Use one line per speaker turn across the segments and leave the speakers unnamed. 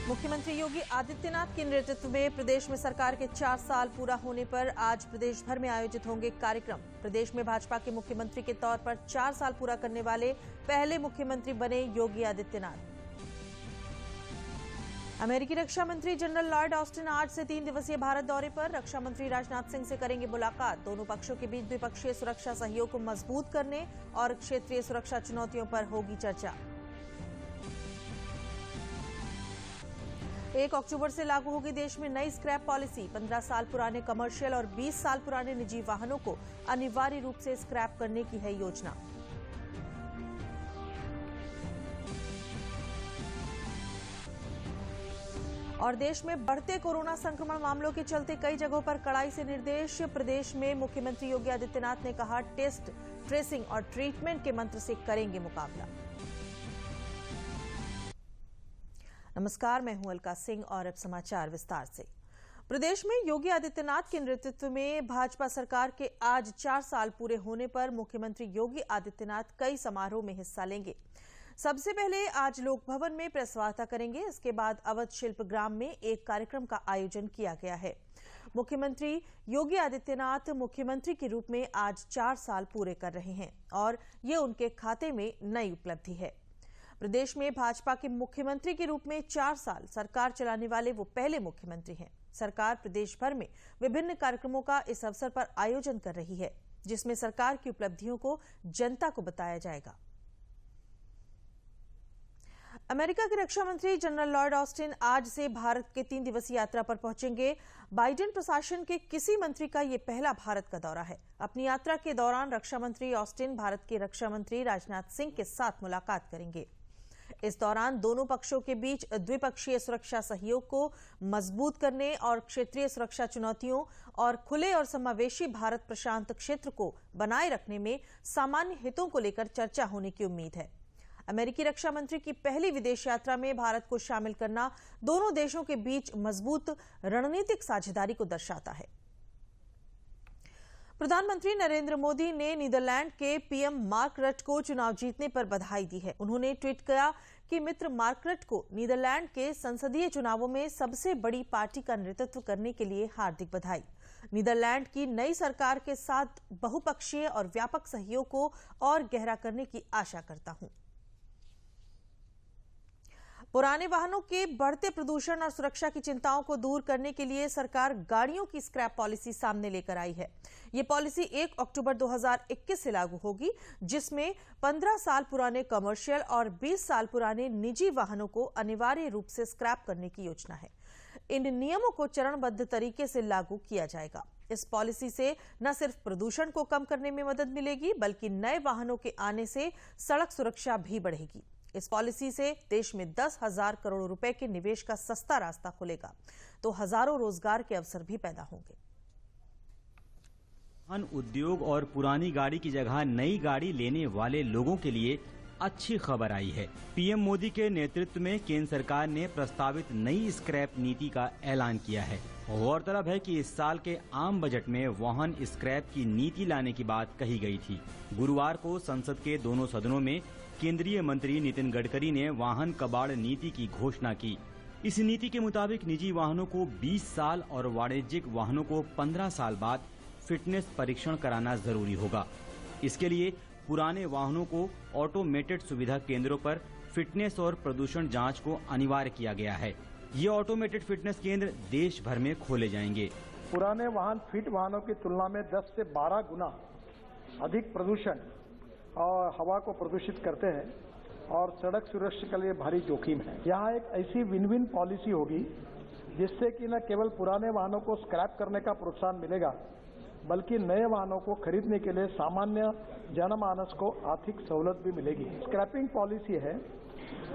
मुख्यमंत्री योगी आदित्यनाथ के नेतृत्व में प्रदेश में सरकार के 4 साल पूरा होने पर आज प्रदेश भर में आयोजित होंगे कार्यक्रम। प्रदेश में भाजपा के मुख्यमंत्री के तौर पर 4 साल पूरा करने वाले पहले मुख्यमंत्री बने योगी आदित्यनाथ। अमेरिकी रक्षा मंत्री जनरल लॉयड ऑस्टिन आज से 3 दिवसीय भारत दौरे पर। रक्षा मंत्री राजनाथ सिंह से करेंगे मुलाकात। दोनों पक्षों के बीच द्विपक्षीय सुरक्षा सहयोग को मजबूत करने और क्षेत्रीय सुरक्षा चुनौतियों पर होगी चर्चा। 1 अक्टूबर से लागू होगी देश में नई स्क्रैप पॉलिसी। 15 साल पुराने कमर्शियल और 20 साल पुराने निजी वाहनों को अनिवार्य रूप से स्क्रैप करने की है योजना। और देश में बढ़ते कोरोना संक्रमण मामलों के चलते कई जगहों पर कड़ाई से निर्देश। प्रदेश में मुख्यमंत्री योगी आदित्यनाथ ने कहा, टेस्ट, ट्रेसिंग और ट्रीटमेंट के मंत्र से करेंगे मुकाबला। नमस्कार, मैं हूं अलका सिंह और अब समाचार विस्तार से। प्रदेश में योगी आदित्यनाथ के नेतृत्व में भाजपा सरकार के आज 4 साल पूरे होने पर मुख्यमंत्री योगी आदित्यनाथ कई समारोह में हिस्सा लेंगे। सबसे पहले आज लोक भवन में प्रेस वार्ता करेंगे। इसके बाद अवध शिल्प ग्राम में एक कार्यक्रम का आयोजन किया गया है। मुख्यमंत्री योगी आदित्यनाथ मुख्यमंत्री के रूप में आज 4 साल पूरे कर रहे हैं और ये उनके खाते में नई उपलब्धि है। प्रदेश में भाजपा के मुख्यमंत्री के रूप में 4 साल सरकार चलाने वाले वो पहले मुख्यमंत्री हैं। सरकार प्रदेश भर में विभिन्न कार्यक्रमों का इस अवसर पर आयोजन कर रही है, जिसमें सरकार की उपलब्धियों को जनता को बताया जाएगा। अमेरिका के रक्षा मंत्री जनरल लॉयड ऑस्टिन आज से भारत के 3 दिवसीय यात्रा पर पहुंचेंगे। बाइडेन प्रशासन के किसी मंत्री का यह पहला भारत का दौरा है। अपनी यात्रा के दौरान रक्षा मंत्री ऑस्टिन भारत के रक्षा मंत्री राजनाथ सिंह के साथ मुलाकात करेंगे। इस दौरान दोनों पक्षों के बीच द्विपक्षीय सुरक्षा सहयोग को मजबूत करने और क्षेत्रीय सुरक्षा चुनौतियों और खुले और समावेशी भारत प्रशांत क्षेत्र को बनाए रखने में सामान्य हितों को लेकर चर्चा होने की उम्मीद है। अमेरिकी रक्षा मंत्री की पहली विदेश यात्रा में भारत को शामिल करना दोनों देशों के बीच मजबूत रणनीतिक साझेदारी को दर्शाता है। प्रधानमंत्री नरेंद्र मोदी ने नीदरलैंड के पीएम मार्क रट को चुनाव जीतने पर बधाई दी है। उन्होंने ट्वीट किया कि मित्र मार्क रट को नीदरलैंड के संसदीय चुनावों में सबसे बड़ी पार्टी का नेतृत्व करने के लिए हार्दिक बधाई। नीदरलैंड की नई सरकार के साथ बहुपक्षीय और व्यापक सहयोग को और गहरा करने की आशा करता हूं। पुराने वाहनों के बढ़ते प्रदूषण और सुरक्षा की चिंताओं को दूर करने के लिए सरकार गाड़ियों की स्क्रैप पॉलिसी सामने लेकर आई है। ये पॉलिसी 1 अक्टूबर 2021 से लागू होगी, जिसमें 15 साल पुराने कमर्शियल और 20 साल पुराने निजी वाहनों को अनिवार्य रूप से स्क्रैप करने की योजना है। इन नियमों को चरणबद्ध तरीके से लागू किया जाएगा। इस पॉलिसी से न सिर्फ प्रदूषण को कम करने में मदद मिलेगी, बल्कि नए वाहनों के आने से सड़क सुरक्षा भी बढ़ेगी। इस पॉलिसी से देश में 10,000 करोड़ रुपए के निवेश का सस्ता रास्ता खुलेगा, तो हजारों रोजगार के अवसर भी पैदा होंगे।
वाहन उद्योग और पुरानी गाड़ी की जगह नई गाड़ी लेने वाले लोगों के लिए अच्छी खबर आई है। पीएम मोदी के नेतृत्व में केंद्र सरकार ने प्रस्तावित नई स्क्रैप नीति का ऐलान किया है। गौरतलब है कि इस साल के आम बजट में वाहन स्क्रैप की नीति लाने की बात कही गई थी। गुरुवार को संसद के दोनों सदनों में केंद्रीय मंत्री नितिन गडकरी ने वाहन कबाड़ नीति की घोषणा की। इस नीति के मुताबिक निजी वाहनों को 20 साल और वाणिज्यिक वाहनों को 15 साल बाद फिटनेस परीक्षण कराना जरूरी होगा। इसके लिए पुराने वाहनों को ऑटोमेटेड सुविधा केंद्रों पर फिटनेस और प्रदूषण जांच को अनिवार्य किया गया है। ये ऑटोमेटेड फिटनेस केंद्र देश भर में खोले जाएंगे।
पुराने वाहन फिट वाहनों की तुलना में 10 से 12 गुना अधिक प्रदूषण और हवा को प्रदूषित करते हैं और सड़क सुरक्षा के लिए भारी जोखिम है। यहाँ एक ऐसी विन विन पॉलिसी होगी जिससे कि न केवल पुराने वाहनों को स्क्रैप करने का प्रोत्साहन मिलेगा, बल्कि नए वाहनों को खरीदने के लिए सामान्य जनमानस को आर्थिक सहूलत भी मिलेगी। स्क्रैपिंग पॉलिसी है,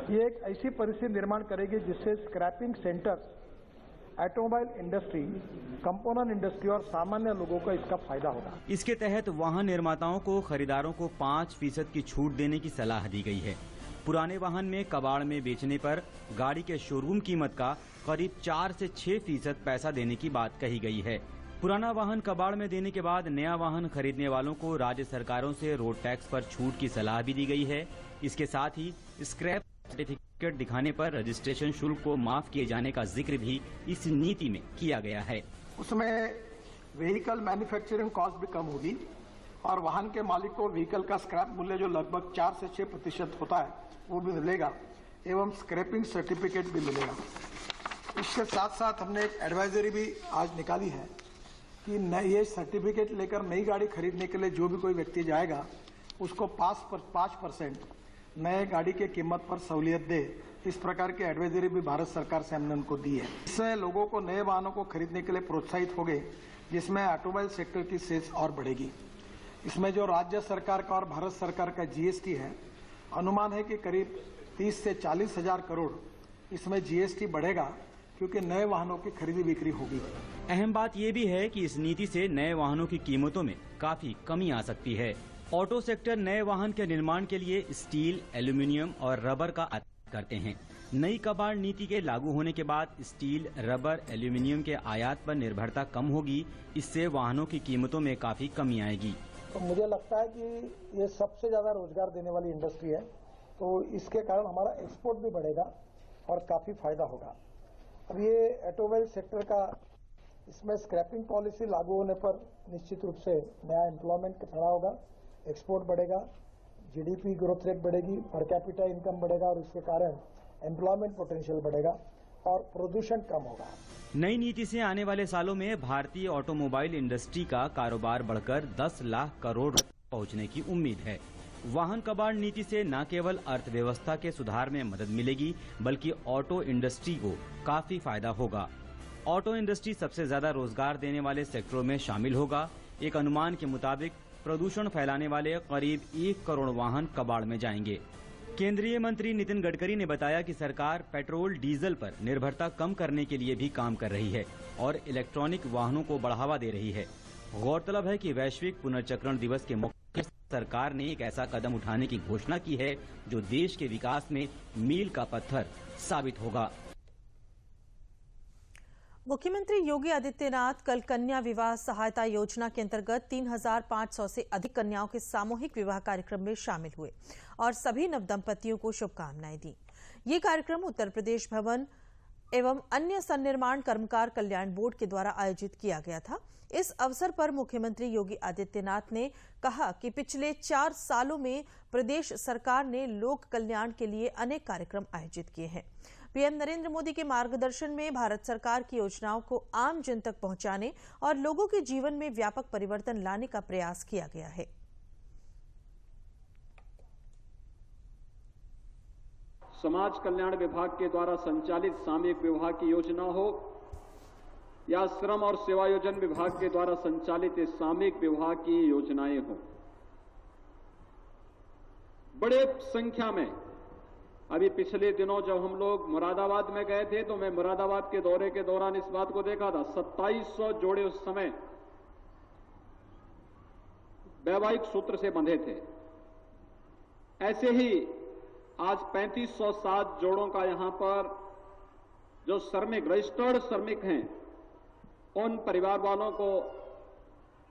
ये एक ऐसी परिस्थिति निर्माण करेगी जिससे scrapping centres, automobile industry, component industry और सामान्य लोगों को इसका फायदा होगा।
इसके तहत वाहन निर्माताओं को खरीदारों को 5% की छूट देने की सलाह दी गई है। पुराने वाहन में कबाड़ में बेचने पर गाड़ी के शोरूम कीमत का करीब 4 से 6% पैसा देने की बात कही गई है। पुराना वाहन कबाड़ में देने के बाद नया वाहन खरीदने वालों को राज्य सरकारों से रोड टैक्स पर छूट की सलाह भी दी गई है। इसके साथ ही स्क्रैप सर्टिफिकेट सर्टिफिकेट दिखाने पर रजिस्ट्रेशन शुल्क को माफ किए जाने का जिक्र भी इस नीति में किया गया है।
उसमें व्हीकल मैन्युफैक्चरिंग कॉस्ट भी कम होगी और वाहन के मालिक को व्हीकल का स्क्रैप मूल्य जो लगभग 4 से 6% होता है वो भी मिलेगा एवं स्क्रैपिंग सर्टिफिकेट भी मिलेगा। इसके साथ साथ हमने एक एडवाइजरी भी आज निकाली है कि ये सर्टिफिकेट लेकर नई गाड़ी खरीदने के लिए जो भी कोई व्यक्ति जाएगा उसको 5% नए गाड़ी के कीमत पर सहूलियत दे। इस प्रकार की एडवाइजरी भी भारत सरकार से हमने उनको दी है। इससे लोगों को नए वाहनों को खरीदने के लिए प्रोत्साहित होंगे, जिसमें ऑटोमोबाइल सेक्टर की सेल्स और बढ़ेगी। इसमें जो राज्य सरकार का और भारत सरकार का जीएसटी है, अनुमान है कि करीब 30 से 40 हजार करोड़ इसमें जीएसटी बढ़ेगा, क्योंकि नए वाहनों की खरीदी बिक्री होगी।
अहम बात ये भी है कि इस नीति से नए वाहनों की कीमतों में काफी कमी आ सकती है। ऑटो सेक्टर नए वाहन के निर्माण के लिए स्टील, एल्यूमिनियम और रबर का आयात करते हैं। नई कबाड़ नीति के लागू होने के बाद स्टील, रबर, एल्यूमिनियम के आयात पर निर्भरता कम होगी। इससे वाहनों की कीमतों में काफी कमी आएगी।
तो मुझे लगता है कि ये सबसे ज्यादा रोजगार देने वाली इंडस्ट्री है, तो इसके कारण हमारा एक्सपोर्ट भी बढ़ेगा और काफी फायदा होगा। अब ये ऑटोमोबाइल सेक्टर का इसमें स्क्रैपिंग पॉलिसी लागू होने पर निश्चित रूप से नया एम्प्लॉयमेंट खड़ा होगा, एक्सपोर्ट बढ़ेगा, जीडीपी ग्रोथ रेट बढ़ेगी, पर कैपिटा इनकम बढ़ेगा और इसके कारण एम्प्लॉयमेंट पोटेंशियल बढ़ेगा और प्रदूषण कम होगा।
नई नीति से आने वाले सालों में भारतीय ऑटोमोबाइल इंडस्ट्री का कारोबार बढ़कर 10 लाख करोड़ पहुंचने की उम्मीद है। वाहन कबाड़ नीति से न केवल अर्थव्यवस्था के सुधार में मदद मिलेगी, बल्कि ऑटो इंडस्ट्री को काफी फायदा होगा। ऑटो इंडस्ट्री सबसे ज्यादा रोजगार देने वाले सेक्टरों में शामिल होगा। एक अनुमान के मुताबिक प्रदूषण फैलाने वाले करीब 1 करोड़ वाहन कबाड़ में जाएंगे। केंद्रीय मंत्री नितिन गडकरी ने बताया कि सरकार पेट्रोल, डीजल पर निर्भरता कम करने के लिए भी काम कर रही है और इलेक्ट्रॉनिक वाहनों को बढ़ावा दे रही है। गौरतलब है कि वैश्विक पुनर्चक्रण दिवस के मौके पर सरकार ने एक ऐसा कदम उठाने की घोषणा की है जो देश के विकास में मील का पत्थर साबित होगा।
मुख्यमंत्री योगी आदित्यनाथ कल कन्या विवाह सहायता योजना के अंतर्गत 3500 से अधिक कन्याओं के सामूहिक विवाह कार्यक्रम में शामिल हुए और सभी नवदंपतियों को शुभकामनाएं दी। ये कार्यक्रम उत्तर प्रदेश भवन एवं अन्य सन्निर्माण कर्मकार कल्याण बोर्ड के द्वारा आयोजित किया गया था। इस अवसर पर मुख्यमंत्री योगी आदित्यनाथ ने कहा कि पिछले 4 सालों में प्रदेश सरकार ने लोक कल्याण के लिए अनेक कार्यक्रम आयोजित किए हैं। पीएम नरेंद्र मोदी के मार्गदर्शन में भारत सरकार की योजनाओं को आम जन तक पहुंचाने और लोगों के जीवन में व्यापक परिवर्तन लाने का प्रयास किया गया है।
समाज कल्याण विभाग के द्वारा संचालित सामूहिक विवाह की योजना हो या श्रम और सेवायोजन विभाग के द्वारा संचालित सामूहिक विवाह की योजनाएं हो, बड़े संख्या में अभी पिछले दिनों जब हम लोग मुरादाबाद में गए थे तो मैं मुरादाबाद के दौरे के दौरान इस बात को देखा था। 2700 जोड़े उस समय वैवाहिक सूत्र से बंधे थे। ऐसे ही आज 3507 जोड़ों का यहां पर जो श्रमिक, रजिस्टर्ड श्रमिक हैं, उन परिवार वालों को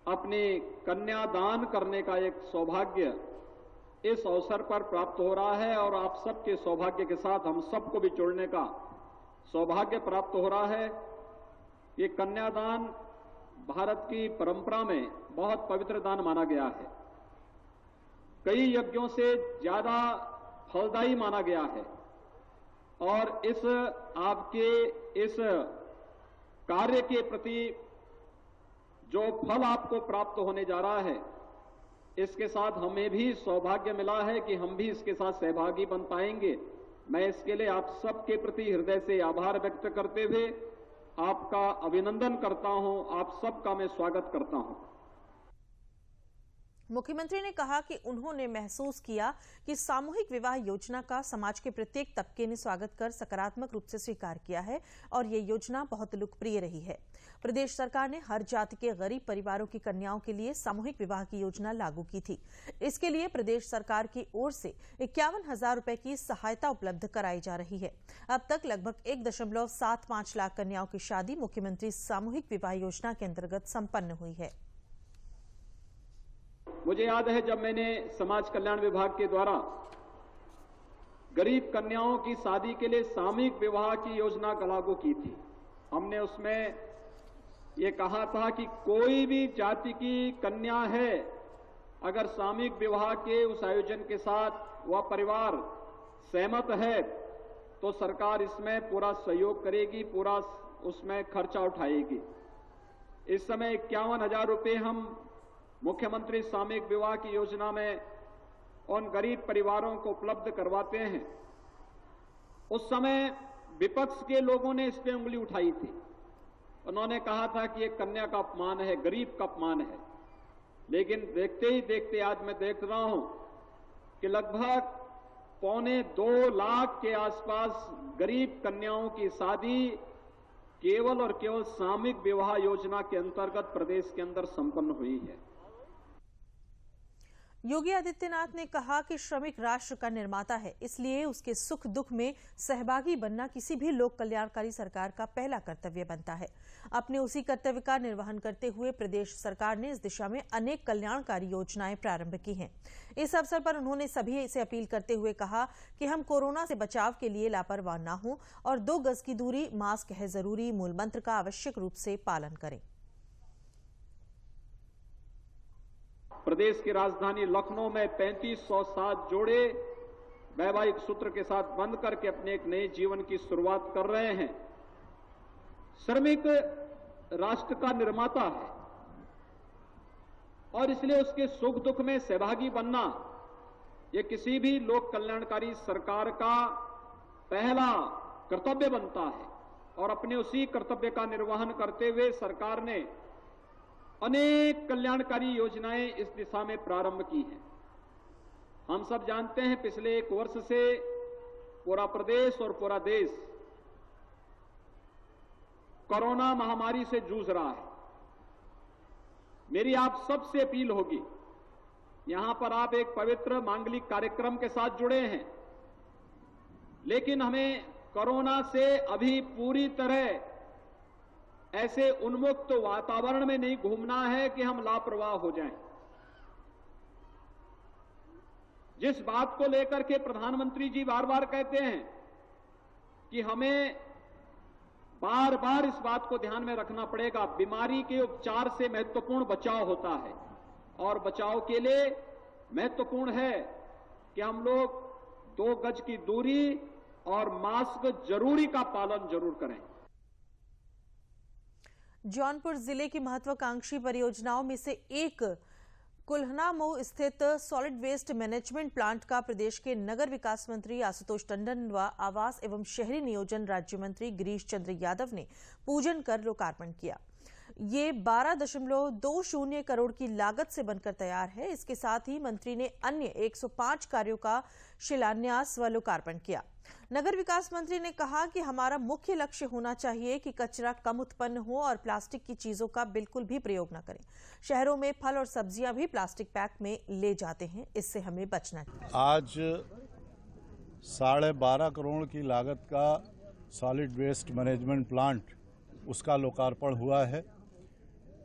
अपनी कन्यादान करने का एक सौभाग्य इस अवसर पर प्राप्त हो रहा है और आप सबके सौभाग्य के साथ हम सबको भी जुड़ने का सौभाग्य प्राप्त हो रहा है। ये कन्यादान भारत की परंपरा में बहुत पवित्र दान माना गया है, कई यज्ञों से ज्यादा फलदायी माना गया है और इस आपके इस कार्य के प्रति जो फल आपको प्राप्त होने जा रहा है, इसके साथ हमें भी सौभाग्य मिला है कि हम भी इसके साथ सहभागी बन पाएंगे। मैं इसके लिए आप सबके प्रति हृदय से आभार व्यक्त करते हुए आपका अभिनंदन करता हूं, आप सबका मैं स्वागत करता हूं।
मुख्यमंत्री ने कहा कि उन्होंने महसूस किया कि सामूहिक विवाह योजना का समाज के प्रत्येक तबके ने स्वागत कर सकारात्मक रूप से स्वीकार किया है और ये योजना बहुत लोकप्रिय रही है। प्रदेश सरकार ने हर जाति के गरीब परिवारों की कन्याओं के लिए सामूहिक विवाह की योजना लागू की थी। इसके लिए प्रदेश सरकार की ओर से 51,000 रुपए की सहायता उपलब्ध कराई जा रही है। अब तक लगभग 1.75 लाख कन्याओं की शादी मुख्यमंत्री सामूहिक विवाह योजना के अंतर्गत संपन्न हुई है।
मुझे याद है जब मैंने समाज कल्याण विभाग के द्वारा गरीब कन्याओं की शादी के लिए सामूहिक विवाह की योजना लागू की थी। हमने उसमें ये कहा था कि कोई भी जाति की कन्या है, अगर सामूहिक विवाह के उस आयोजन के साथ वह परिवार सहमत है तो सरकार इसमें पूरा सहयोग करेगी, पूरा उसमें खर्चा उठाएगी। इस समय 51,000 रुपये हम मुख्यमंत्री सामूहिक विवाह की योजना में उन गरीब परिवारों को उपलब्ध करवाते हैं। उस समय विपक्ष के लोगों ने इस पे उंगली उठाई थी। उन्होंने कहा था कि एक कन्या का अपमान है, गरीब का अपमान है। लेकिन देखते ही देखते आज मैं देख रहा हूं कि लगभग 1.25 लाख के आसपास गरीब कन्याओं की शादी केवल और केवल सामूहिक विवाह योजना के अंतर्गत प्रदेश के अंदर संपन्न हुई है।
योगी आदित्यनाथ ने कहा कि श्रमिक राष्ट्र का निर्माता है, इसलिए उसके सुख दुख में सहभागी बनना किसी भी लोक कल्याणकारी सरकार का पहला कर्तव्य बनता है। अपने उसी कर्तव्य का निर्वहन करते हुए प्रदेश सरकार ने इस दिशा में अनेक कल्याणकारी योजनाएं प्रारंभ की हैं। इस अवसर पर उन्होंने सभी से अपील करते हुए कहा कि हम कोरोना से बचाव के लिए लापरवाह न हों और 2 गज की दूरी, मास्क है जरूरी मूल मंत्र का आवश्यक रूप से पालन करें।
प्रदेश की राजधानी लखनऊ में 3507 जोड़े वैवाहिक सूत्र के साथ बंध करके अपने एक नए जीवन की शुरुआत कर रहे हैं। श्रमिक राष्ट्र का निर्माता है और इसलिए उसके सुख दुख में सहभागी बनना यह किसी भी लोक कल्याणकारी सरकार का पहला कर्तव्य बनता है। और अपने उसी कर्तव्य का निर्वहन करते हुए सरकार ने अनेक कल्याणकारी योजनाएं इस दिशा में प्रारंभ की हैं। हम सब जानते हैं पिछले 1 वर्ष से पूरा प्रदेश और पूरा देश कोरोना महामारी से जूझ रहा है। मेरी आप सबसे अपील होगी, यहां पर आप एक पवित्र मांगलिक कार्यक्रम के साथ जुड़े हैं, लेकिन हमें कोरोना से अभी पूरी तरह ऐसे उन्मुक्त वातावरण में नहीं घूमना है कि हम लापरवाह हो जाएं। जिस बात को लेकर के प्रधानमंत्री जी बार बार कहते हैं कि हमें बार बार इस बात को ध्यान में रखना पड़ेगा, बीमारी के उपचार से महत्वपूर्ण बचाव होता है और बचाव के लिए महत्वपूर्ण है कि हम लोग 2 गज की दूरी और मास्क जरूरी का पालन जरूर करें।
जौनपुर जिले की महत्वाकांक्षी परियोजनाओं में से एक कुल्हनामऊ स्थित सॉलिड वेस्ट मैनेजमेंट प्लांट का प्रदेश के नगर विकास मंत्री आशुतोष टंडन व आवास एवं शहरी नियोजन राज्य मंत्री गिरीश चंद्र यादव ने पूजन कर लोकार्पण किया। ये 12.20 करोड़ की लागत से बनकर तैयार है। इसके साथ ही मंत्री ने अन्य 105 कार्यों का शिलान्यास व लोकार्पण किया। नगर विकास मंत्री ने कहा कि हमारा मुख्य लक्ष्य होना चाहिए कि कचरा कम उत्पन्न हो और प्लास्टिक की चीजों का बिल्कुल भी प्रयोग न करें। शहरों में फल और सब्जियां भी प्लास्टिक पैक में ले जाते हैं, इससे हमें बचना चाहिए।
आज 12.5 करोड़ की लागत का सॉलिड वेस्ट मैनेजमेंट प्लांट उसका लोकार्पण हुआ है।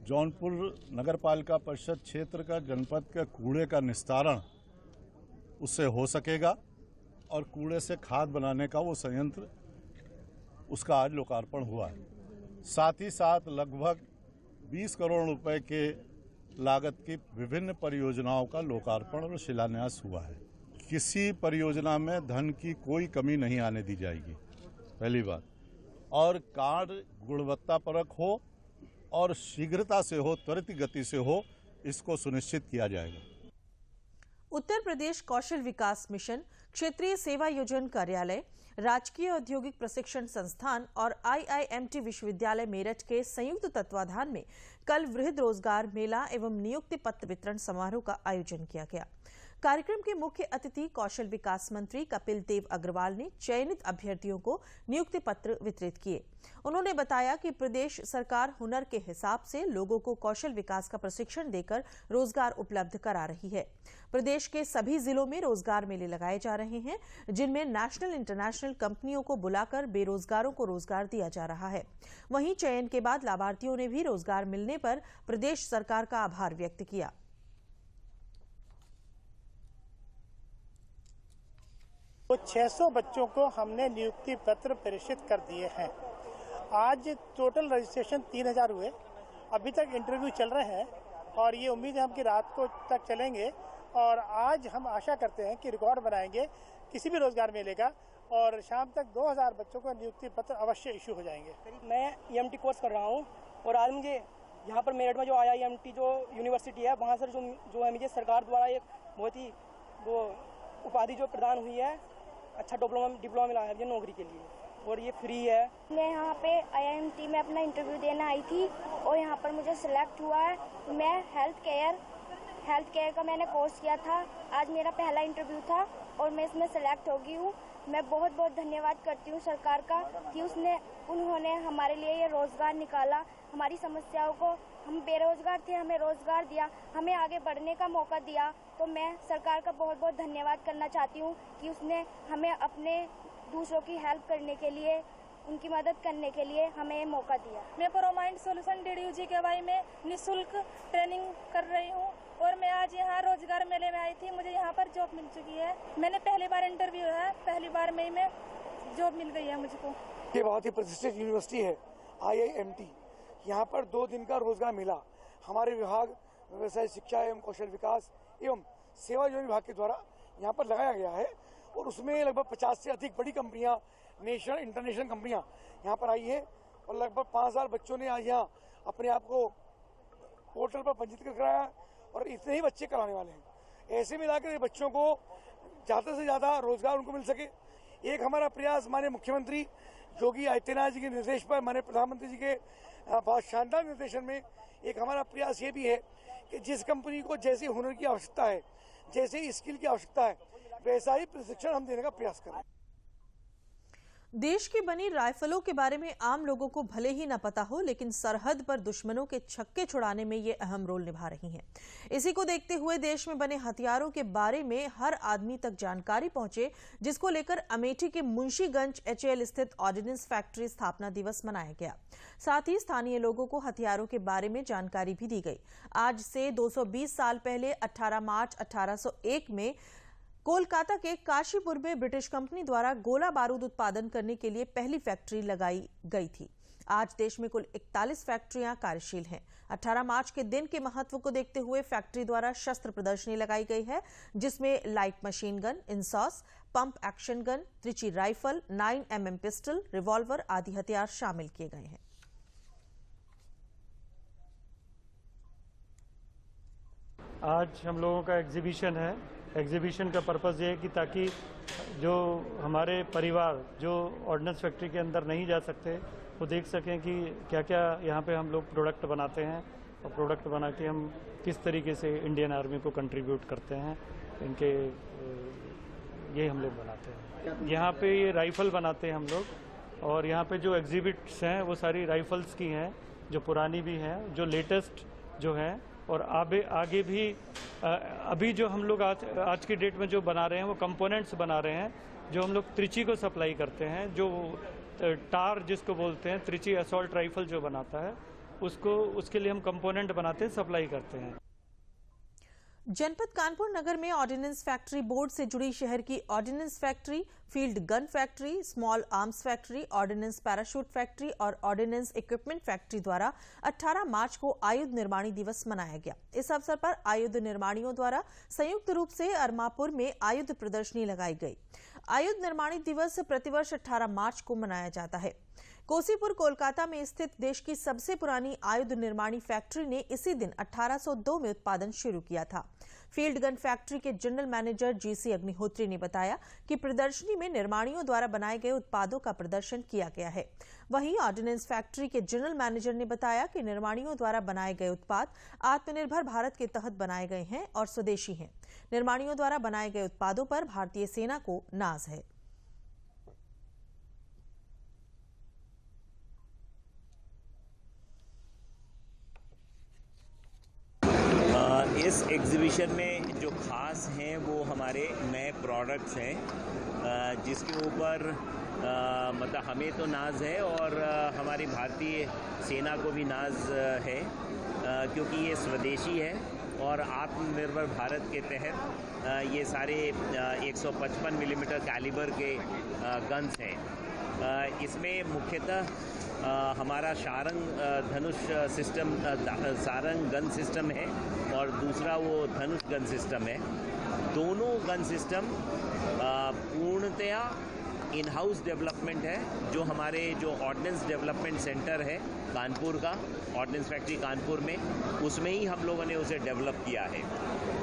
जौनपुर नगर पालिका परिषद क्षेत्र का जनपद के कूड़े का निस्तारण उससे हो सकेगा और कूड़े से खाद बनाने का वो संयंत्र उसका आज लोकार्पण हुआ है। साथ ही साथ लगभग 20 करोड़ रुपए के लागत की विभिन्न परियोजनाओं का लोकार्पण और शिलान्यास हुआ है। किसी परियोजना में धन की कोई कमी नहीं आने दी जाएगी, पहली बात। और कार्य गुणवत्तापरक हो और शीघ्रता से हो, त्वरित गति से हो, इसको सुनिश्चित किया जाएगा।
उत्तर प्रदेश कौशल विकास मिशन, क्षेत्रीय सेवा योजन कार्यालय, राजकीय औद्योगिक प्रशिक्षण संस्थान और IIMT विश्वविद्यालय मेरठ के संयुक्त तत्वाधान में कल वृहद रोजगार मेला एवं नियुक्ति पत्र वितरण समारोह का आयोजन किया गया। कार्यक्रम के मुख्य अतिथि कौशल विकास मंत्री कपिल देव अग्रवाल ने चयनित अभ्यर्थियों को नियुक्ति पत्र वितरित किए। उन्होंने बताया कि प्रदेश सरकार हुनर के हिसाब से लोगों को कौशल विकास का प्रशिक्षण देकर रोजगार उपलब्ध करा रही है। प्रदेश के सभी जिलों में रोजगार मेले लगाए जा रहे हैं, जिनमें नेशनल इंटरनेशनल कंपनियों को बुलाकर बेरोजगारों को रोजगार दिया जा रहा है। वहीं चयन के बाद लाभार्थियों ने भी रोजगार मिलने पर प्रदेश सरकार का आभार व्यक्त किया।
तो 600 बच्चों को हमने नियुक्ति पत्र प्रेषित कर दिए हैं। आज टोटल रजिस्ट्रेशन 3000 हुए। अभी तक इंटरव्यू चल रहे हैं और ये उम्मीद है हम कि रात को तक चलेंगे और आज हम आशा करते हैं कि रिकॉर्ड बनाएंगे किसी भी रोजगार मेले का और शाम तक 2000 बच्चों को नियुक्ति पत्र अवश्य इशू हो जाएंगे।
मैं EMT कोर्स कर रहा हूँ और आज मुझे यहाँ पर मेरठ में जो IIMT जो यूनिवर्सिटी है वहाँ से जो है मुझे सरकार द्वारा एक बहुत ही वो उपाधि जो प्रदान हुई है, अच्छा डिप्लोमा मिला है मुझे नौकरी के लिए और ये फ्री है।
मैं यहाँ पे IIMT में अपना इंटरव्यू देने आई थी और यहाँ पर मुझे सिलेक्ट हुआ है। मैं हेल्थ केयर का मैंने कोर्स किया था। आज मेरा पहला इंटरव्यू था और मैं इसमें सेलेक्ट हो गई हूँ। मैं बहुत बहुत धन्यवाद करती हूँ सरकार का कि उन्होंने हमारे लिए ये रोज़गार निकाला। हमारी समस्याओं को, हम बेरोजगार थे, हमें रोज़गार दिया, हमें आगे बढ़ने का मौका दिया। तो मैं सरकार का बहुत बहुत धन्यवाद करना चाहती हूँ कि उसने हमें अपने दूसरों की हेल्प करने के लिए, उनकी मदद करने के लिए हमें मौका दिया।
मैं प्रोमाइंड सॉल्यूशन DDUG के बारे में निःशुल्क ट्रेनिंग कर रही हूँ और मैं आज यहाँ रोजगार मेले में आई थी। मुझे यहाँ पर जॉब मिल चुकी है। मैंने पहली बार इंटरव्यू है, पहली बार में जॉब मिल गई है मुझको।
ये बहुत ही प्रतिष्ठित यूनिवर्सिटी है IIMT। यहाँ पर 2 दिन का रोजगार मिला। हमारे विभाग व्यवसाय शिक्षा एवं कौशल विकास एवं सेवा योजना विभाग के द्वारा यहाँ पर लगाया गया है और उसमें लगभग 50 से अधिक बड़ी कंपनियां, नेशनल इंटरनेशनल कंपनियां यहाँ पर आई है और लगभग 5000 बच्चों ने आज यहाँ अपने आप को पोर्टल पर पंजीकृत कराया और इतने ही बच्चे कराने वाले हैं। ऐसे मिलाकर बच्चों को ज़्यादा से ज़्यादा रोजगार उनको मिल सके, एक हमारा प्रयास माननीय मुख्यमंत्री योगी आदित्यनाथ जी के निर्देश पर, माननीय प्रधानमंत्री जी के बहुत शानदार निर्देशन में एक हमारा प्रयास ये भी है कि जिस कंपनी को जैसे हुनर की आवश्यकता है, जैसे स्किल की आवश्यकता है, वैसा ही प्रशिक्षण हम देने का प्रयास करें।
देश की बनी राइफलों के बारे में आम लोगों को भले ही न पता हो, लेकिन सरहद पर दुश्मनों के छक्के छुड़ाने में ये अहम रोल निभा रही हैं। इसी को देखते हुए देश में बने हथियारों के बारे में हर आदमी तक जानकारी पहुंचे, जिसको लेकर अमेठी के मुंशीगंज HAL स्थित ऑर्डिनेंस फैक्ट्री स्थापना दिवस मनाया गया। साथ ही स्थानीय लोगों को हथियारों के बारे में जानकारी भी दी गई। आज से 220 साल पहले 18 मार्च 1801 में कोलकाता के काशीपुर में ब्रिटिश कंपनी द्वारा गोला बारूद उत्पादन करने के लिए पहली फैक्ट्री लगाई गई थी। आज देश में कुल 41 फैक्ट्रियां कार्यशील हैं। 18 मार्च के दिन के महत्व को देखते हुए फैक्ट्री द्वारा शस्त्र प्रदर्शनी लगाई गई है, जिसमें light machine gun, INSAS, pump action gun, Trichy rifle, 9mm pistol, revolver आदि हथियार शामिल किए गए हैं।
आज हम लोगों का एग्जीबिशन है। एग्जीबिशन का पर्पज़ ये है कि ताकि जो हमारे परिवार जो ऑर्डिनेंस फैक्ट्री के अंदर नहीं जा सकते वो देख सकें कि क्या क्या यहाँ पे हम लोग प्रोडक्ट बनाते हैं और प्रोडक्ट बना के हम किस तरीके से इंडियन आर्मी को कंट्रीब्यूट करते हैं। इनके ये हम लोग बनाते हैं। यहाँ पे ये राइफ़ल बनाते हैं हम लोग और यहाँ पे जो एग्जिबिट्स हैं वो सारी राइफ़ल्स की हैं, जो पुरानी भी हैं, जो लेटेस्ट जो हैं और आगे भी अभी जो हम लोग आज की डेट में जो बना रहे हैं वो कंपोनेंट्स बना रहे हैं, जो हम लोग त्रिची को सप्लाई करते हैं। जो टार जिसको बोलते हैं, त्रिची असॉल्ट राइफल जो बनाता है उसके लिए हम कंपोनेंट बनाते हैं, सप्लाई करते हैं।
जनपद कानपुर नगर में ऑर्डिनेंस फैक्ट्री बोर्ड से जुड़ी शहर की ordnance factory, field gun factory, small arms factory, ordnance parachute factory और ऑर्डिनेंस इक्विपमेंट फैक्ट्री द्वारा 18 मार्च को आयुध निर्माणी दिवस मनाया गया। इस अवसर पर आयुध निर्माणियों द्वारा संयुक्त रूप से अरमापुर में आयुध प्रदर्शनी लगाई गई। आयुध निर्माणी दिवस प्रतिवर्ष 18 मार्च को मनाया जाता है। कोसीपुर कोलकाता में स्थित देश की सबसे पुरानी आयुध निर्माणी फैक्ट्री ने इसी दिन 1802 में उत्पादन शुरू किया था। फील्ड गन फैक्ट्री के जनरल मैनेजर GC अग्निहोत्री ने बताया कि प्रदर्शनी में निर्माणियों द्वारा बनाए गए उत्पादों का प्रदर्शन किया गया है। वहीं ऑर्डिनेंस फैक्ट्री के जनरल मैनेजर ने बताया कि निर्माणियों द्वारा बनाए गए उत्पाद आत्मनिर्भर भारत के तहत बनाए गए हैं और स्वदेशी हैं। निर्माणियों द्वारा बनाए गए उत्पादों पर भारतीय सेना को नाज है।
इस एग्जीबिशन में जो खास हैं वो हमारे नए प्रोडक्ट्स हैं, जिसके ऊपर मतलब हमें तो नाज है और हमारी भारतीय सेना को भी नाज है, क्योंकि ये स्वदेशी है और आत्मनिर्भर भारत के तहत ये सारे 155 मिलीमीटर कैलिबर के गन्स हैं। इसमें मुख्यतः हमारा सारंग धनुष सिस्टम, सारंग गन सिस्टम है और दूसरा वो धनुष गन सिस्टम है। दोनों गन सिस्टम पूर्णतया इन हाउस डेवलपमेंट है, जो हमारे जो ऑर्डिनेंस डेवलपमेंट सेंटर है कानपुर का, ऑर्डिनेंस फैक्ट्री कानपुर में, उसमें ही हम लोगों ने उसे डेवलप किया है।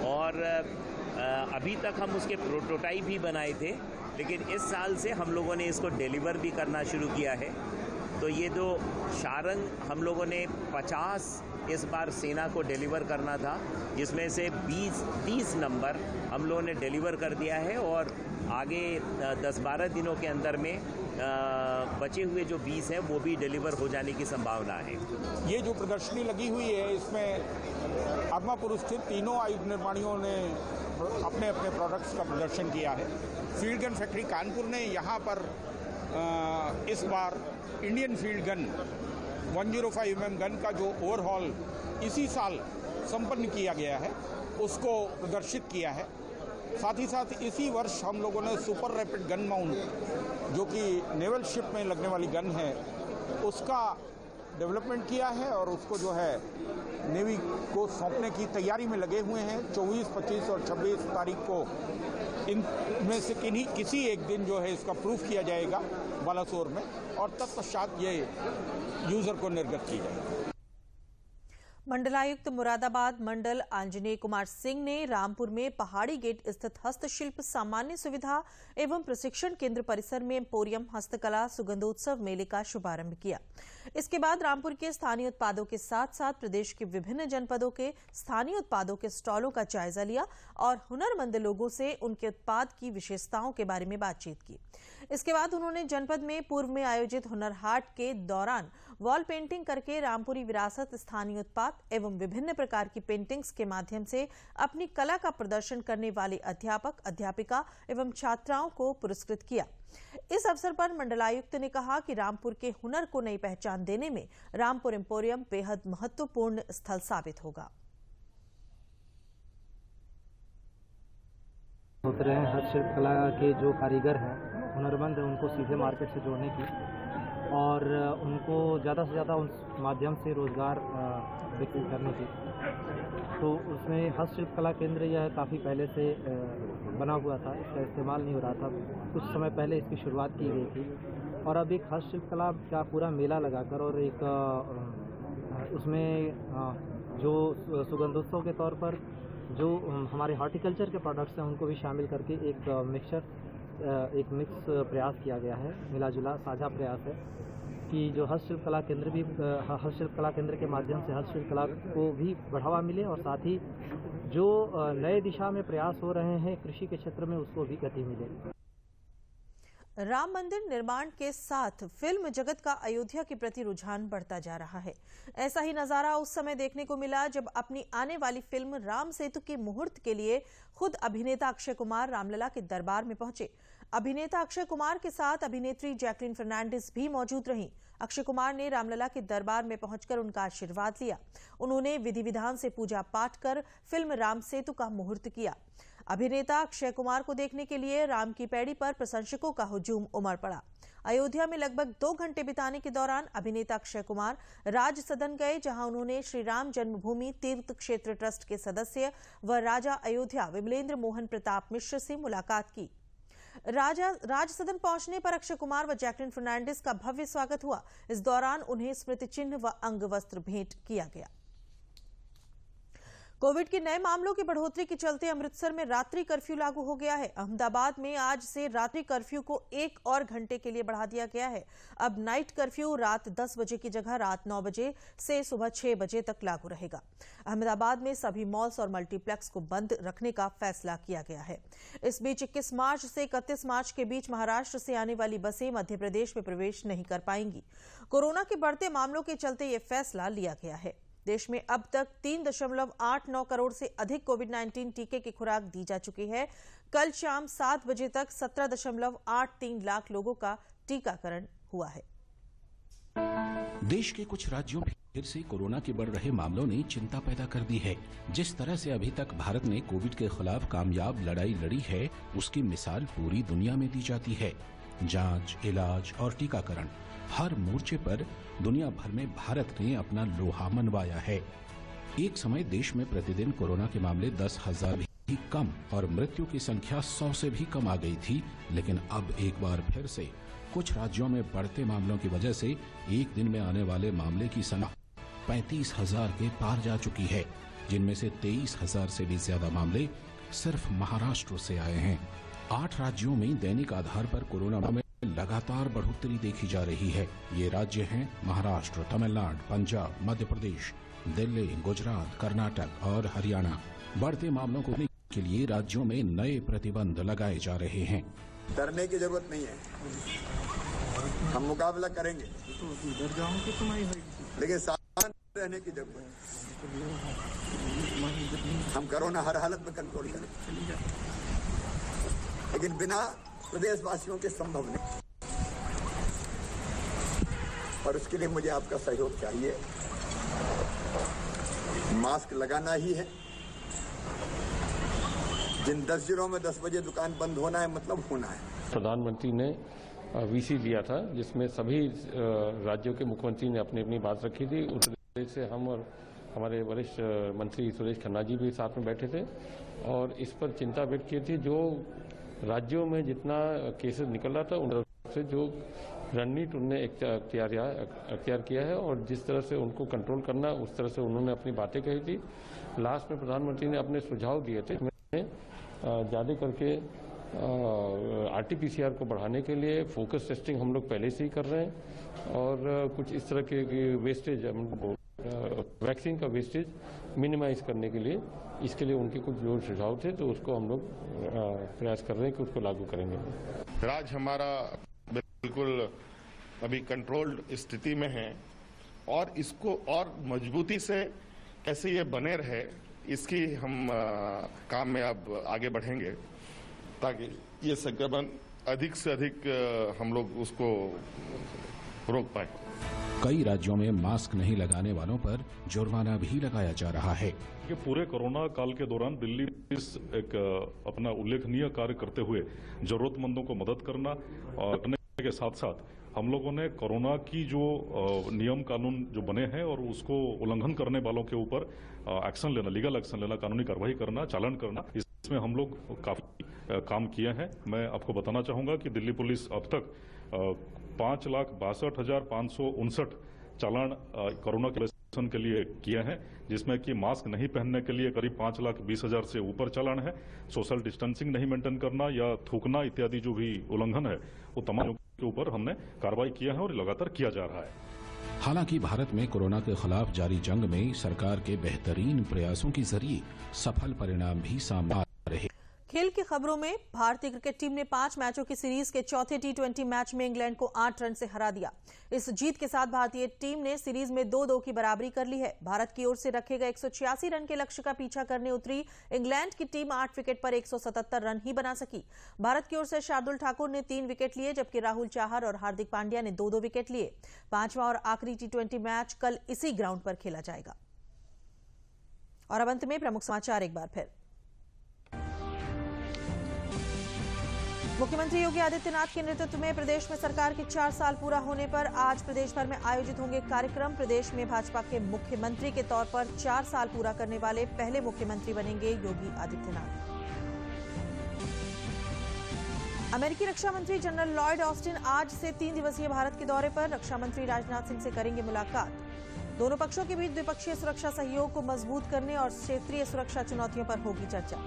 और अभी तक हम उसके प्रोटोटाइप ही बनाए थे, लेकिन इस साल से हम लोगों ने इसको डिलीवर भी करना शुरू किया है। तो ये जो सारंग हम लोगों ने 50 इस बार सेना को डिलीवर करना था, जिसमें से 30 नंबर हम लोगों ने डिलीवर कर दिया है और आगे 10-12 दिनों के अंदर में बचे हुए जो 20 हैं वो भी डिलीवर हो जाने की संभावना है।
ये जो प्रदर्शनी लगी हुई है, इसमें आदमापुर स्थित तीनों आयुध निर्माणियों ने अपने अपने प्रोडक्ट्स का प्रदर्शन किया है। फील्ड गन फैक्ट्री कानपुर ने यहाँ पर इस बार Indian field gun 105 mm gun का जो ओवरहॉल इसी साल संपन्न किया गया है, उसको प्रदर्शित किया है। साथ ही साथ इसी वर्ष हम लोगों ने सुपर रैपिड गन माउंट, जो कि नेवल शिप में लगने वाली गन है, उसका डेवलपमेंट किया है और उसको जो है नेवी को सौंपने की तैयारी में लगे हुए हैं। 24, 25 और 26 तारीख को इनमें से किसी एक दिन जो है इसका प्रूफ किया जाएगा बालासोर में, और तत्पश्चात ये यूजर को निर्गत की जाएगी।
मंडलायुक्त मुरादाबाद मंडल आंजनेय कुमार सिंह ने रामपुर में पहाड़ी गेट स्थित हस्तशिल्प सामान्य सुविधा एवं प्रशिक्षण केंद्र परिसर में एम्पोरियम हस्तकला सुगंधोत्सव मेले का शुभारंभ किया। इसके बाद रामपुर के स्थानीय उत्पादों के साथ साथ प्रदेश के विभिन्न जनपदों के स्थानीय उत्पादों के स्टॉलों का जायजा लिया और हुनरमंद लोगों से उनके उत्पाद की विशेषताओं के बारे में बातचीत की। इसके बाद उन्होंने जनपद में पूर्व में आयोजित हुनर हाट के दौरान वॉल पेंटिंग करके रामपुरी विरासत, स्थानीय उत्पाद एवं विभिन्न प्रकार की पेंटिंग्स के माध्यम से अपनी कला का प्रदर्शन करने वाले अध्यापक, अध्यापिका एवं छात्राओं को पुरस्कृत किया। इस अवसर पर मंडलायुक्त ने कहा कि रामपुर के हुनर को नई पहचान देने में रामपुर एम्पोरियम बेहद महत्वपूर्ण स्थल साबित होगा।
सोच रहे हैं हस्तशिल्प कला के जो कारीगर हैं, हुनरमंद हैं, उनको सीधे मार्केट से जोड़ने की और उनको ज़्यादा से ज़्यादा उस माध्यम से रोज़गार विकसित करने की। तो उसमें हस्तशिल्प कला केंद्र यह काफ़ी पहले से बना हुआ था, इसका इस्तेमाल नहीं हो रहा था। कुछ समय पहले इसकी शुरुआत की गई थी और अब एक हस्तशिल्प कला का पूरा मेला लगाकर और एक उसमें जो सुगंधोत्सव के तौर पर जो हमारे हॉर्टिकल्चर के प्रोडक्ट्स हैं उनको भी शामिल करके एक मिक्स प्रयास किया गया है, मिला जुला साझा प्रयास है कि जो हस्तशिल्प कला केंद्र भी हस्तशिल्प कला केंद्र के माध्यम से हस्तशिल्प कला को भी बढ़ावा मिले और साथ ही जो नए दिशा में प्रयास हो रहे हैं कृषि के क्षेत्र में उसको भी गति मिले।
राम मंदिर निर्माण के साथ फिल्म जगत का अयोध्या के प्रति रुझान बढ़ता जा रहा है। ऐसा ही नजारा उस समय देखने को मिला जब अपनी आने वाली फिल्म राम सेतु के मुहूर्त के लिए खुद अभिनेता अक्षय कुमार रामलला के दरबार में पहुंचे। अभिनेता अक्षय कुमार के साथ अभिनेत्री जैकलीन फर्नांडिस भी मौजूद रहीं। अक्षय कुमार ने रामलला के दरबार में पहुंचकर उनका आशीर्वाद लिया। उन्होंने विधि विधान से पूजा पाठ कर फिल्म राम सेतु का मुहूर्त किया। अभिनेता अक्षय कुमार को देखने के लिए राम की पैड़ी पर प्रशंसकों का हुजूम उमड़ पड़ा। अयोध्या में लगभग 2 घंटे बिताने के दौरान अभिनेता अक्षय कुमार राज सदन गए, जहां उन्होंने श्री राम जन्मभूमि तीर्थ क्षेत्र ट्रस्ट के सदस्य व राजा अयोध्या विमलेंद्र मोहन प्रताप मिश्र से मुलाकात की। राज सदन पहुंचने पर अक्षय कुमार व जैकलीन फर्नांडिस का भव्य स्वागत हुआ। इस दौरान उन्हें स्मृति चिन्ह व अंग वस्त्र भेंट किया गया। कोविड के नए मामलों की बढ़ोतरी के चलते अमृतसर में रात्रि कर्फ्यू लागू हो गया है। अहमदाबाद में आज से रात्रि कर्फ्यू को 1 और घंटे के लिए बढ़ा दिया गया है। अब नाइट कर्फ्यू रात 10 बजे की जगह रात 9 बजे से सुबह 6 बजे तक लागू रहेगा। अहमदाबाद में सभी मॉल्स और मल्टीप्लेक्स को बंद रखने का फैसला किया गया है। इस बीच 21 मार्च से 31 मार्च के बीच महाराष्ट्र से आने वाली बसें मध्य प्रदेश में प्रवेश नहीं कर पाएंगी। कोरोना के बढ़ते मामलों के चलते ये फैसला लिया गया है। देश में अब तक 3.89 करोड़ से अधिक कोविड-19 टीके की खुराक दी जा चुकी है। कल शाम 7 बजे तक 17.83 लाख लोगों का टीकाकरण हुआ है।
देश के कुछ राज्यों में फिर से कोरोना के बढ़ रहे मामलों ने चिंता पैदा कर दी है। जिस तरह से अभी तक भारत ने कोविड के खिलाफ कामयाब लड़ाई लड़ी है, उसकी मिसाल पूरी दुनिया में दी जाती है। जांच, इलाज और टीकाकरण हर मोर्चे पर दुनिया भर में भारत ने अपना लोहा मनवाया है। एक समय देश में प्रतिदिन कोरोना के मामले 10,000 भी कम और मृत्यु की संख्या 100 से भी कम आ गई थी, लेकिन अब एक बार फिर से कुछ राज्यों में बढ़ते मामलों की वजह से एक दिन में आने वाले मामले की संख्या 35,000 के पार जा चुकी है, जिनमें से 23,000 से भी ज्यादा मामले सिर्फ महाराष्ट्र से आए हैं। 8 राज्यों में दैनिक आधार पर कोरोना में लगातार बढ़ोतरी देखी जा रही है। ये राज्य हैं महाराष्ट्र, तमिलनाडु, पंजाब, मध्य प्रदेश, दिल्ली, गुजरात, कर्नाटक और हरियाणा। बढ़ते मामलों को रोकने के लिए राज्यों में नए प्रतिबंध लगाए जा रहे हैं।
डरने की जरूरत नहीं है, हम मुकाबला करेंगे, लेकिन सावधान रहने की जरूरत है। हम कोरोना हर हालत में कंट्रोल करेंगे, लेकिन बिना प्रदेशवासियों के संभव नहीं, और उसके लिए मुझे आपका सहयोग चाहिए। मास्क लगाना ही है। जिन 10 जिलों में 10 बजे दुकान बंद होना है, मतलब होना है।
प्रधानमंत्री ने वीसी लिया था, जिसमें सभी राज्यों के मुख्यमंत्री ने अपनी अपनी बात रखी थी। उत्तर प्रदेश से हम और हमारे वरिष्ठ मंत्री सुरेश खन्ना जी भी साथ में बैठे थे और इस पर चिंता व्यक्त की थी। जो राज्यों में जितना केसेस निकल रहा था, उन तरफ से जो रणनीति उन्होंने अख्तियार किया है और जिस तरह से उनको कंट्रोल करना, उस तरह से उन्होंने अपनी बातें कही थी। लास्ट में प्रधानमंत्री ने अपने सुझाव दिए थे, ज़्यादा करके RT-PCR को बढ़ाने के लिए फोकस टेस्टिंग हम लोग पहले से ही कर रहे हैं और कुछ इस तरह के वेस्टेज, वैक्सीन का वेस्टेज मिनिमाइज करने के लिए, इसके लिए उनके कुछ जो सुझाव थे, तो उसको हम लोग प्रयास कर रहे हैं कि उसको लागू करेंगे।
राज्य हमारा बिल्कुल अभी कंट्रोल्ड स्थिति में है और इसको और मजबूती से कैसे ये बने रहे, इसकी हम काम में अब आगे बढ़ेंगे ताकि ये संक्रमण अधिक से अधिक हम लोग उसको रोक पाए।
कई राज्यों में मास्क नहीं लगाने वालों पर जुर्माना भी लगाया जा रहा है।
कि पूरे कोरोना काल के दौरान दिल्ली पुलिस एक अपना उल्लेखनीय कार्य करते हुए जरूरतमंदों को मदद करना और करने के साथ साथ हम लोगों ने कोरोना की जो नियम कानून जो बने हैं और उसको उल्लंघन करने वालों के ऊपर एक्शन लेना, लीगल एक्शन लेना, कानूनी कार्रवाई करना, चालान करना, इसमें हम लोग काफी काम किए हैं। मैं आपको बताना चाहूंगा कि दिल्ली पुलिस अब तक 5,62,559 चालान कोरोना के लिए किए हैं, जिसमें कि मास्क नहीं पहनने के लिए करीब 5,20,000 से ऊपर चालान है। सोशल डिस्टेंसिंग नहीं मेंटेन करना या थूकना इत्यादि जो भी उल्लंघन है, वो तमाम के ऊपर हमने कार्रवाई किया है और लगातार किया जा रहा है।
हालांकि भारत में कोरोना के खिलाफ जारी जंग में सरकार के बेहतरीन प्रयासों के जरिए सफल परिणाम भी सामने आ रहे।
खेल की खबरों में भारतीय क्रिकेट टीम ने 5 मैचों की सीरीज के चौथे T20 मैच में इंग्लैंड को 8 रन से हरा दिया। इस जीत के साथ भारतीय टीम ने सीरीज में 2-2 की बराबरी कर ली है। भारत की ओर से रखे गए 186 रन के लक्ष्य का पीछा करने उतरी इंग्लैंड की टीम 8 विकेट पर 177 रन ही बना सकी। भारत की ओर से शार्दुल ठाकुर ने 3 विकेट लिए, जबकि राहुल चाहर और हार्दिक पांड्या ने 2-2 विकेट लिए। 5वां और आखिरी T20 मैच कल इसी ग्राउंड पर खेला जाएगा। और अब अंत में प्रमुख समाचार एक बार फिर। मुख्यमंत्री योगी आदित्यनाथ के नेतृत्व में प्रदेश में सरकार के 4 साल पूरा होने पर आज प्रदेश भर में आयोजित होंगे कार्यक्रम। प्रदेश में भाजपा के मुख्यमंत्री के तौर पर 4 साल पूरा करने वाले पहले मुख्यमंत्री बनेंगे योगी आदित्यनाथ। अमेरिकी रक्षा मंत्री जनरल लॉयड ऑस्टिन आज से 3 दिवसीय भारत के दौरे पर। रक्षा मंत्री राजनाथ सिंह से करेंगे मुलाकात। दोनों पक्षों के बीच द्विपक्षीय सुरक्षा सहयोग को मजबूत करने और क्षेत्रीय सुरक्षा चुनौतियों पर होगी चर्चा।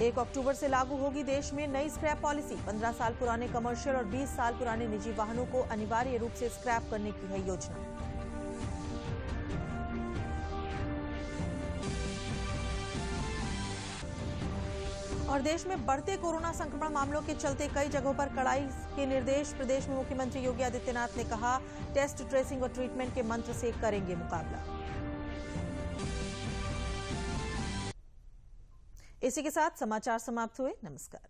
1 अक्टूबर से लागू होगी देश में नई स्क्रैप पॉलिसी। 15 साल पुराने कमर्शियल और 20 साल पुराने निजी वाहनों को अनिवार्य रूप से स्क्रैप करने की है योजना। और देश में बढ़ते कोरोना संक्रमण मामलों के चलते कई जगहों पर कड़ाई के निर्देश। प्रदेश में मुख्यमंत्री योगी आदित्यनाथ ने कहा, टेस्ट, ट्रेसिंग और ट्रीटमेंट के मंत्र से करेंगे मुकाबला। इसी के साथ समाचार समाप्त हुए। नमस्कार।